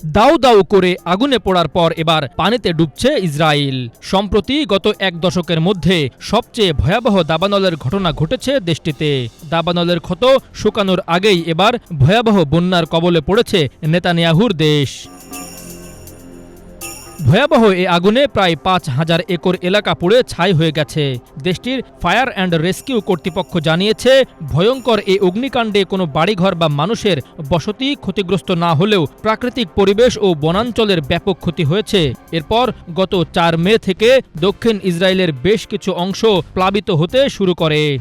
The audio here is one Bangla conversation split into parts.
দাউ দাউ করে আগুনে পোড়ার পর এবার পানিতে ডুবছে ইসরায়েল। সম্প্রতি গত এক দশকের মধ্যে সবচেয়ে ভয়াবহ দাবানলের ঘটনা ঘটেছে দেশটিতে। দাবানলের ক্ষত শুকানোর আগেই এবার ভয়াবহ বন্যার কবলে পড়েছে নেতানিয়াহুর দেশ। ভয়াবহ এ আগুনে প্রায় ৫,০০০ একর এলাকা পুড়ে ছাই হয়ে গেছে। দেশটির ফায়ার অ্যান্ড রেস্কিউ কর্তৃপক্ষ জানিয়েছে, ভয়ঙ্কর এই অগ্নিকাণ্ডে কোনো বাড়িঘর বা মানুষের বসতি ক্ষতিগ্রস্ত না হলেও প্রাকৃতিক পরিবেশ ও বনাঞ্চলের ব্যাপক ক্ষতি হয়েছে। এরপর গত ৪ মে থেকে দক্ষিণ ইসরায়েলের বেশ কিছু অংশ প্লাবিত হতে শুরু করে।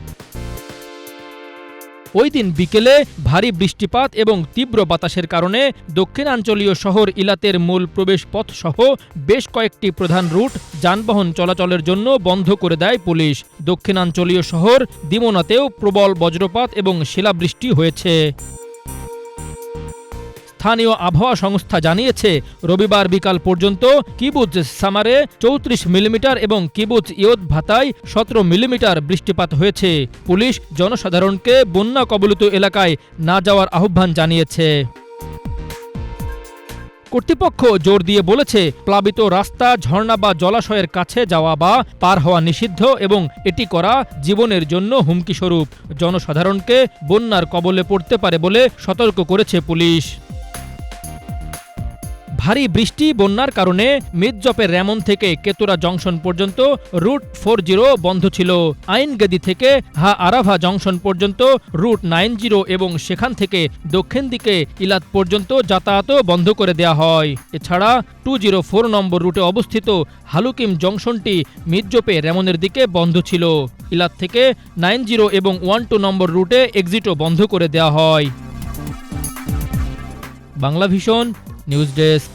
ওই দিন বিকেলে ভারী বৃষ্টিপাত এবং তীব্র বাতাসের কারণে দক্ষিণাঞ্চলীয় শহর ইলাতের মূল প্রবেশপথ সহ বেশ কয়েকটি প্রধান রুট যানবাহন চলাচলের জন্য বন্ধ করে দেয় পুলিশ। দক্ষিণাঞ্চলীয় শহর দিমোনাতেও প্রবল বজ্রপাত এবং শিলাবৃষ্টি হয়েছে। স্থানীয় আবহাওয়া সংস্থা জানিয়েছে, রবিবার বিকাল পর্যন্ত কিবুৎজ সামারে ৩৪ মিলিমিটার এবং কিবুৎজ ইয়দ ভাতায় ১৭ মিলিমিটার বৃষ্টিপাত হয়েছে। পুলিশ জনসাধারণকে বন্যা কবলিত এলাকায় না যাওয়ার আহ্বান জানিয়েছে। কর্তৃপক্ষ জোর দিয়ে বলেছে, প্লাবিত রাস্তা, ঝর্ণা বা জলাশয়ের কাছে যাওয়া বা পার হওয়া নিষিদ্ধ এবং এটি করা জীবনের জন্য হুমকিস্বরূপ। জনসাধারণকে বন্যার কবলে পড়তে পারে বলে সতর্ক করেছে পুলিশ। ভারী বৃষ্টি বন্যার কারণে মিদজপের র্যামন থেকে কেতুরা জংশন পর্যন্ত রুট 40 বন্ধ ছিল। আইনগেদি থেকে হা আরাভা জংশন পর্যন্ত রুট 90 এবং সেখান থেকে দক্ষিণ দিকে ইলাত পর্যন্ত যাতায়াতও বন্ধ করে দেওয়া হয়। এছাড়া 204 নম্বর রুটে অবস্থিত হালুকিম জংশনটি মিদজপে র্যামনের দিকে বন্ধ ছিল। ইলাত থেকে 90 এবং 12 নম্বর রুটে এক্সিটও বন্ধ করে দেওয়া হয়। Bangla vision news desk.